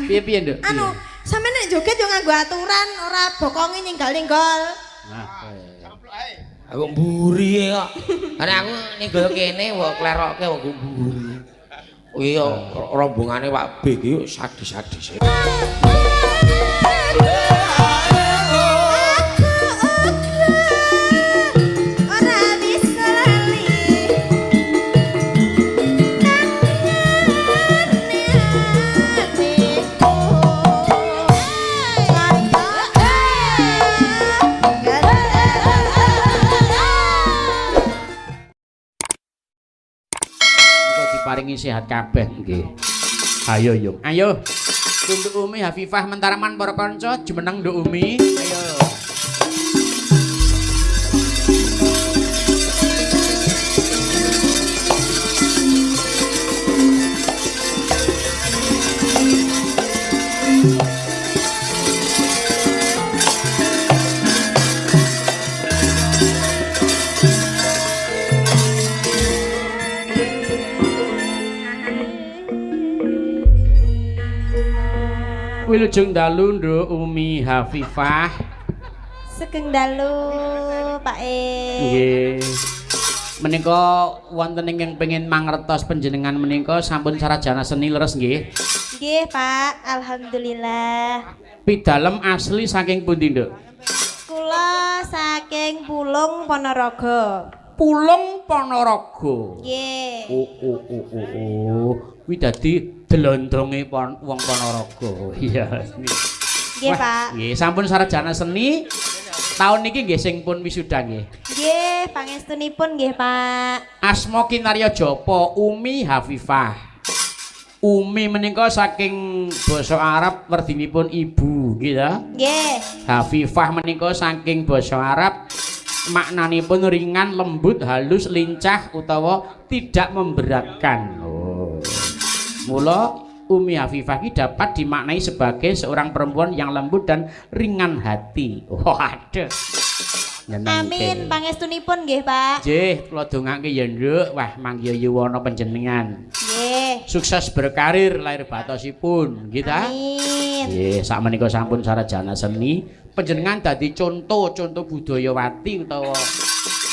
Piye-piye, Nduk? Anu, sampeyan nek joget yo nganggo aturan, ora bokonge ninggal-ninggal. Nah, aku mburi kok. Karena aku ninggal kene kok klerokke kok mburi. Oh iya, rombongane Pak B iki sadis-sadis. Paringi sehat kabeh nggih. Ayo yo. Ayo. Untuk Umi Hafifah mentaraman para kanca jumeneng Nduk Umi. Ayo. Wilujeng dalu Nduk Umi Hafifah. Sugeng dalu Pak E. Nggih. Menika wonten ingkang pengin mangertos panjenengan menika sampun sarjana seni leres nggih. Nggih, Pak. Alhamdulillah. Pidalem asli saking pundi, Nduk? Kula saking Pulung Ponorogo. Pulung Ponorogo. Nggih. Oh. Kuwi dadi delondonge wong Ponorogo. Iya. Nggih, Pak. Nggih, sampun sarjana seni. Tahun niki nggih sing pun wisuda nggih. Nggih, pangestunipun nggih, Pak. Asma kinarya japa Umi Hafifah. Umi menika saking basa Arab werdinipun ibu, nggih ta? Nggih. Hafifah menika saking basa Arab maknanipun ringan, lembut, halus, lincah utawa tidak memberatkan. Oh. Mula Umi Hafifah ini dapat dimaknai sebagai seorang perempuan yang lembut dan ringan hati. Waduh. Amin, pangestunipun nggih, Pak. Nggih, kula dongake ya, Nduk. Wah, mangya yuwana panjenengan. Nggih. Sukses berkarir lahir batosipun, nggih ta? Amin. Nggih, sakmenika sampun sarjana seni, panjenengan dadi contoh budayawati utawa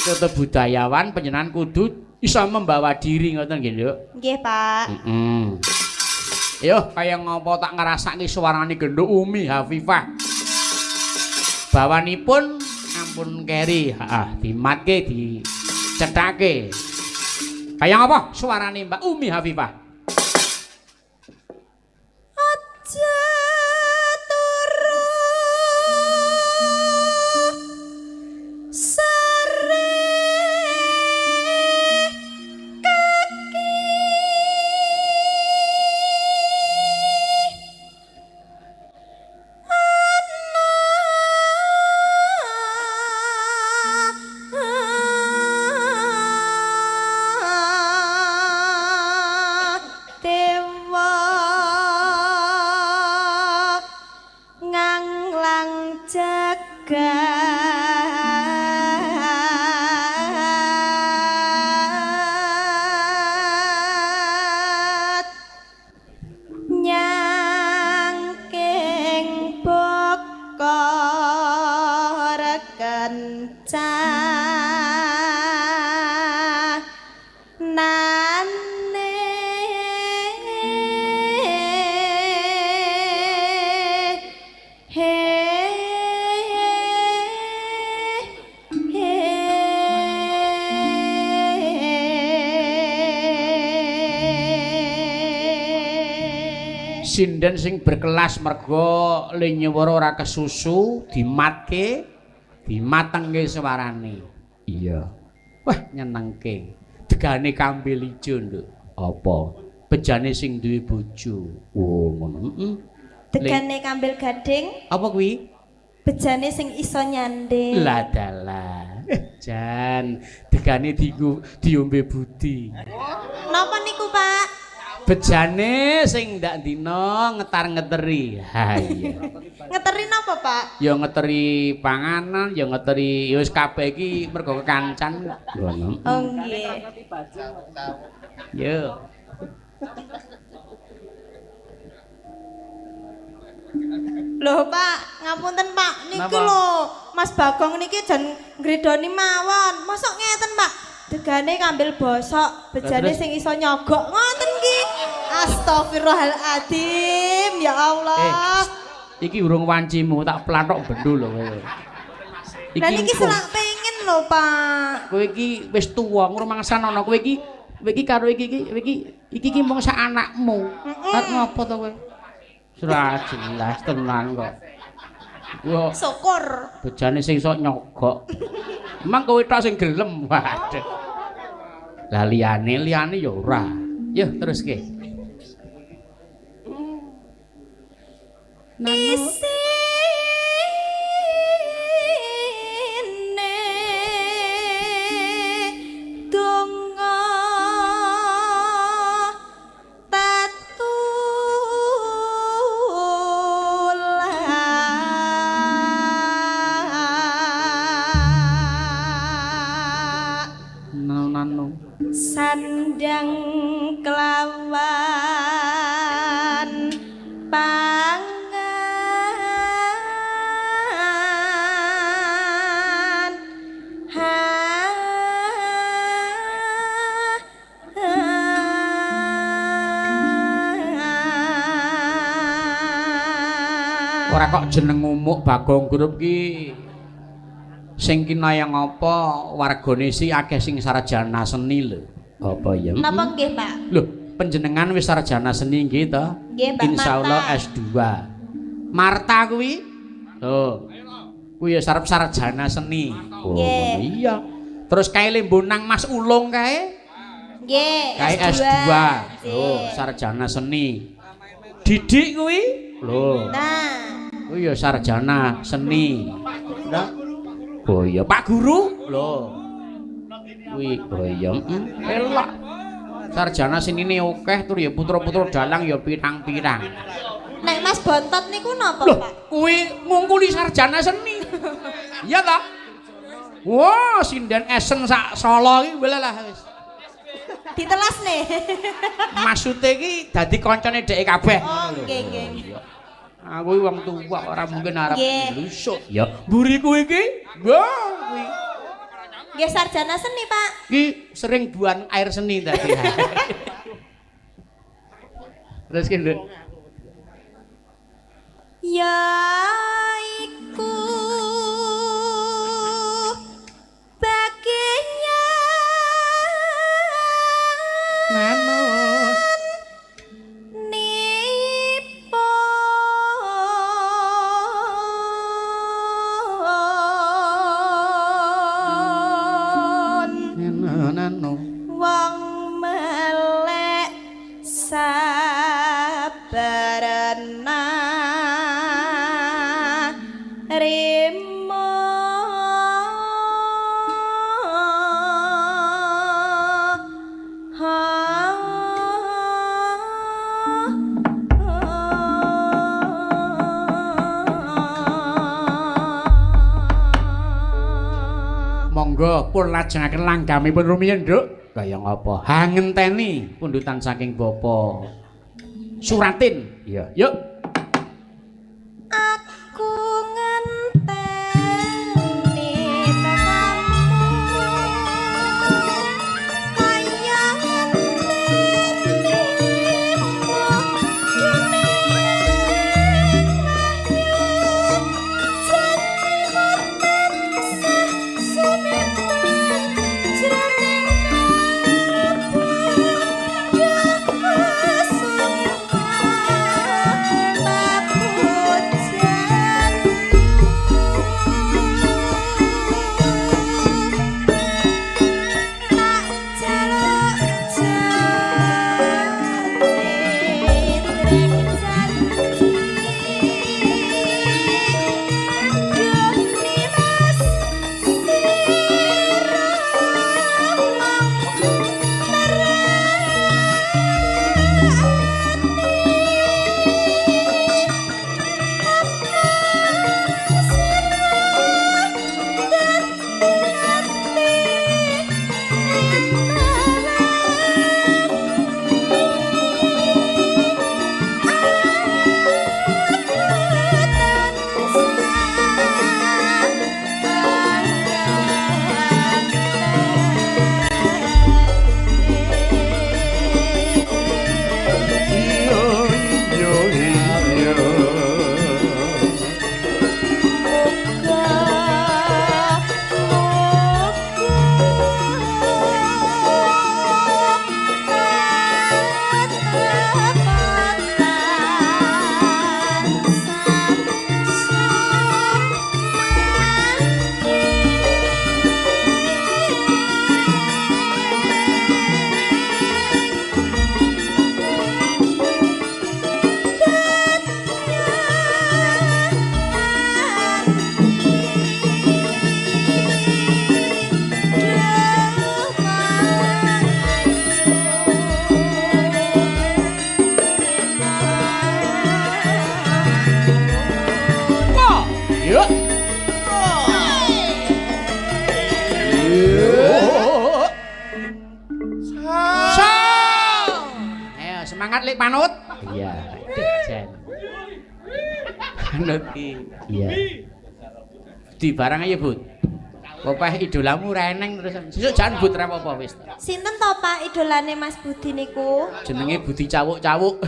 contoh budayawan, panjenengan kudu iso membawa diri ngoten nggih, Nduk. Nggih, Pak. Yo, kaya ngopo tak ngrasake suarane genduk Umi Hafifah. Bawanipun ampun keri, dimatke, dicethake. Kaya ngopo suarane Mbak Umi Hafifah? Aja turu sare kaki dewa nganglang jagat nyangking bokor kencan sinden sing berkelas merga linyewara ora kesusu dimatke dimatengke suarane. Iya. Wah nyenengke. Degane kambil ijo nduk. Apa? Bejane sing duwe bojo. Oh ngono. Degane kambil gading. Apa kuwi? Bejane sing iso nyanding. Lah dalah. Jan, degane diombe budi. Napa niku, Pak? Bejane sing ndak dina ngetar-ngeteri. Ha iya. Ngeteri napa, Pak? Ya ngeteri panganan, ya ngeteri ya wis kabeh iki mergo kekancan. Ngono. Oh nggih. Yo. Loh, Pak, ngapunten, Pak. Niki Napa? lho, Mas Bagong niki jan ngredoni mawon. Mosok ngeten, Pak? Degane kambil bosok, bejane Terus? sing iso nyogok. Ngoten ki. Astagfirullahaladzim, ya Allah. Iki urung wancimu, tak plathok bendul lho kowe. Lah niki engko. selak pengen lho, Pak. Kowe iki wis tuwa, ngrumangsana kowe iki karo iki mung sak anakmu. Kat ngopo to kowe? Ora jelas tenan kok. Yo Syukur. bejane sing iso nyogok. Emang kowe tok sing gelem. Waduh. Lah liyane ya ora. Yo teruske. Isine donga tatula Nanu. sandang kelawan pangan Ora kok jeneng umuk Bagong Grup ki sing kinayang apa wargane si akeh sing sarjana seni lho. Apa ya? napa nggih, Pak? Lho, panjenengan wis sarjana seni nggih to? Nggih, Mbak Insyaallah Marta. S2. Marta kuwi? Tuh. Kuwi ya sarjana seni. Oh, Nggih. iya. Terus kae lembonang Mas Ulung kae? Nggih, Kae S2. Oh, sarjana seni. Didik kuwi? Lho. Nah, Kuwi ya sarjana seni. Nah. Oh iya, Pak Guru? Lho. Kuwi oh iya, elok. Sarjana senine akeh tur ya putra-putra dalang ya pirang-pirang. nek Mas Bontot niku napa, Loh, Pak? kuwi ngungkuli sarjana seni. Iya ta? Wah, sinden esen sak Solo iki wis lah wis. Ditelas nih. Maksude iki dadi kancane dhek kabeh. Oh, nggih, nggih. Aku wong tuwa ora mungkin arep Nggih. lusuk. Ya, mburiku iki. Wah, kuwi. Nggih sarjana seni, Pak. Iki sering buan air seni tadi. Terus ki, Nduk. Ya iku baginya Manut. nipun Nanu. wong melek sabarana rimo Monggo pun lajengaken langgamipun rumiyin, Nduk. Kaya ngapa? Ha ngenteni pundutan saking Bapa Suratin. Iya. Yuk. aku ngenteni tekamu kaya ngenteni lek panut. Iya. Jen. Panut iki. Iya. Di barang aja, Bud. Popeh idolamu reneng terus. Sesuk jan Bud ra apa-apa wis. Sinten to Pak idolane Mas Budi niku? Jenenge Budi Cawuk-cawuk.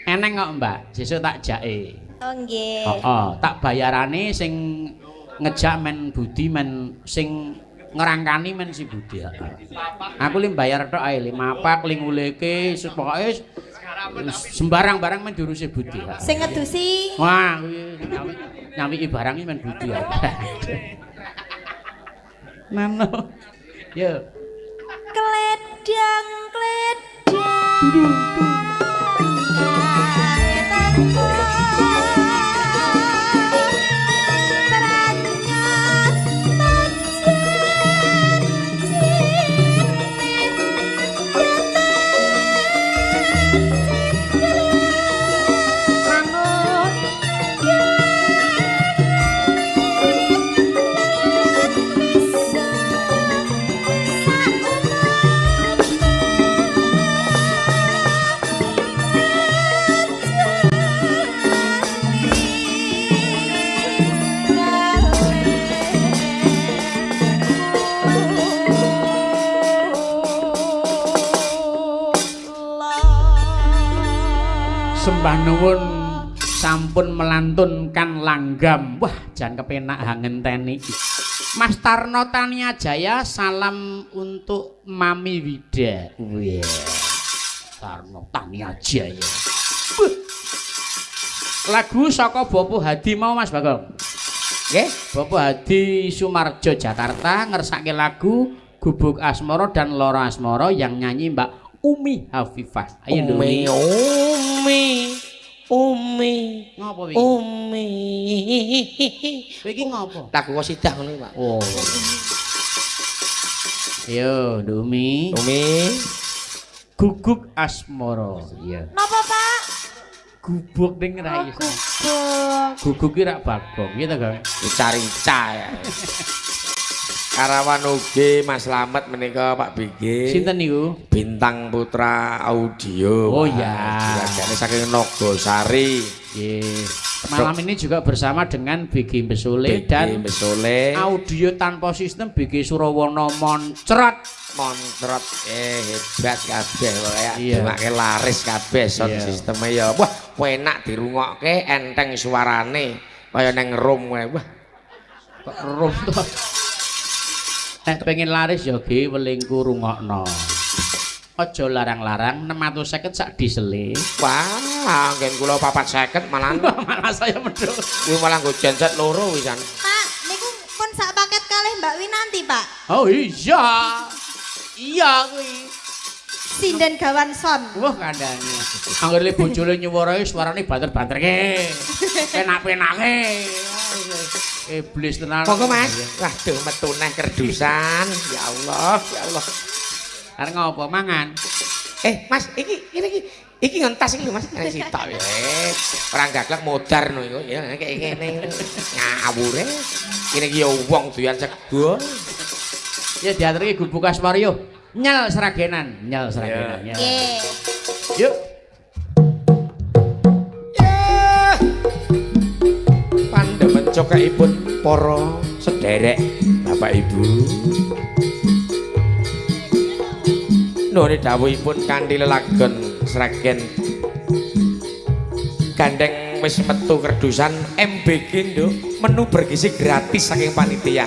Eneng kok, Mbak. Sesuk tak jake. Oh nggih. Heeh, tak bayarane sing ngejak men Budi men sing ngerangkani men si Budi. Aku lim bayar tok ae 5 pak ling nguleke pokoke sembarang barang men diurusi Budi. Sing ngedusi. Wah, kuwi nyawiki barang iki men Budi. Mano. Yo. Kledang kledang. Sembah nuwun sampun melantunkan langgam. Wah, jan kepenak ngenteni. Mas Tarno Tania Jaya, salam untuk Mami Wida. Wih. Tarno Tania Jaya. Lagu saka Bapak Hadi mau Mas Bagong. Nggih, Bapak Hadi Sumarjo Jakarta ngersake lagu Gubuk Asmara dan Loro Asmara yang nyanyi Mbak Umi Hafifah. Ayo Umi. Ngopo iki? Umi. Iki ngopo? Lagu qasidah ngono Pak. Oh. Ayo, Umi. Umi. Guguk Asmara. Iya. Napa Pak? Gubuk ning ra iso. Guguk. Guguk ki rak Bagong, gitu kan? Dicari-ca ya. Karawan ugi Mas Slamet menika Pak BG. Sinten niku? Bintang Putra Audio. Oh ya. Diragane saking Nogosari. Nggih. Malam ini juga bersama dengan BG Besole dan Besole. Audio tanpa sistem BG Surawana Moncrot. Moncrot hebat kabeh kaya Iya. demake laris kabeh sound Iya. sisteme ya. Wah, enak dirungokke, enteng suarane. Kaya neng room wae. Wah, Kok rum to. Nek pengen laris ya ge welingku rungokno. Aja larang-larang 650 sak disele. wah, nggen kula 450 malah Malah saya medhot. kuwi malah nggo genset loro wisan. Pak, niku pun sak paket kalih Mbak Winanti, Pak. Oh iya. Iya kuwi. Sinden gawan son. Wah kandhane. Angger le bojone nyuwara suarane banter-banterke. Penak-penake. Iblis tenan. Monggo Mas. Waduh metu neh kerdusan. Ya Allah, ya Allah. Arep ngopo mangan? Mas, iki ngentas iki lho Mas. Nek sitok ya. Ora gaglek modar no iku ya kayak ngene. Ngawure. Kene iki ya wong doyan sego. Ya diaturke Gubuk Asmara yo. Nyel seragenan, nyel seragenan. Ya. Nggih. Yuk. Pandemen cokekipun para sederek Bapak Ibu. Nuhun dawuhipun kanthi lelagon sragen gandeng wis metu kerdusan MBG Nduk, menu bergizi gratis saking panitia.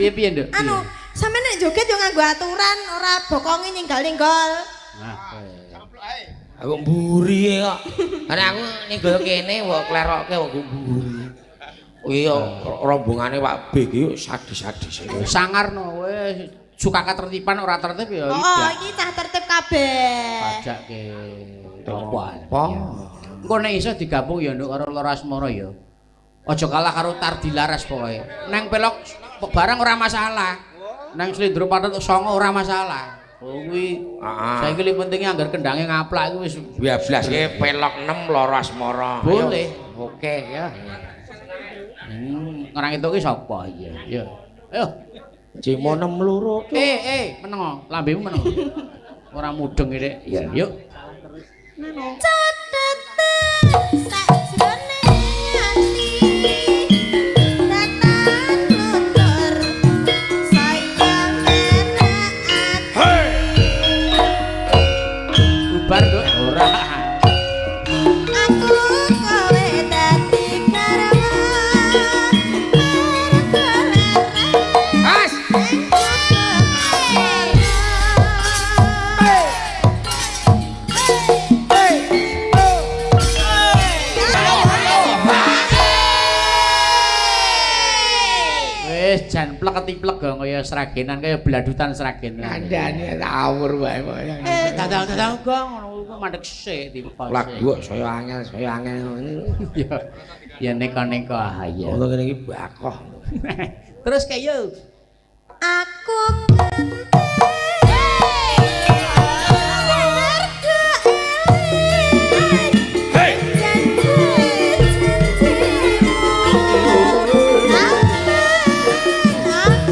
Piye-piye, Nduk? Anu, sampeyan nek joget yo nganggo aturan, ora bokonge ninggal-ninggal. Nah, Aku mburi kok. Karena aku ninggol kene kok klerokke kok mburi. Iya, rombongane Pak B iki sadis-sadis. sangarno kowe suka ketertiban ora tertib ya Oh, iki cah tertib kabeh. pajak ke Apa? engko nek iso digabung ya nduk karo Larasmara ya aja kalah karo Tardilaras pokoke nang pelok barang ora masalah nang Slendro Patut Songo ora masalah kuwi saiki li pentinge anggar kendange ngaplak iku wis 12 ki pelok 6 Larasmara. boleh Oke ya. orang itu ki sapa iya ya ayo Cimo 6 loro. meneng lambemu meneng ora mudeng iki ya yuk Cedete sakjroning ati datang luntur sayang enak ati bubar nduk ora aku kowe dadi karawan As. wis jan plek-plek kaya sragenan kaya bladutan sragen. Kandhane tawur wae kok. Dadang-dadang gong ngono ku mandek sik dipos. Lagu saya angel. Ya ya neka-neka ya. Ngono kene iki bakoh. Terus kayak yo. aku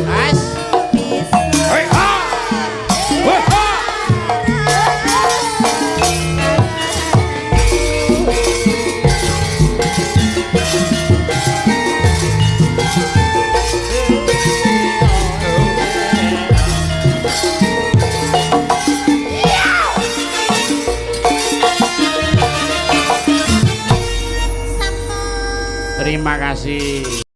Mas, Hei ha. Weh ha. terima kasih.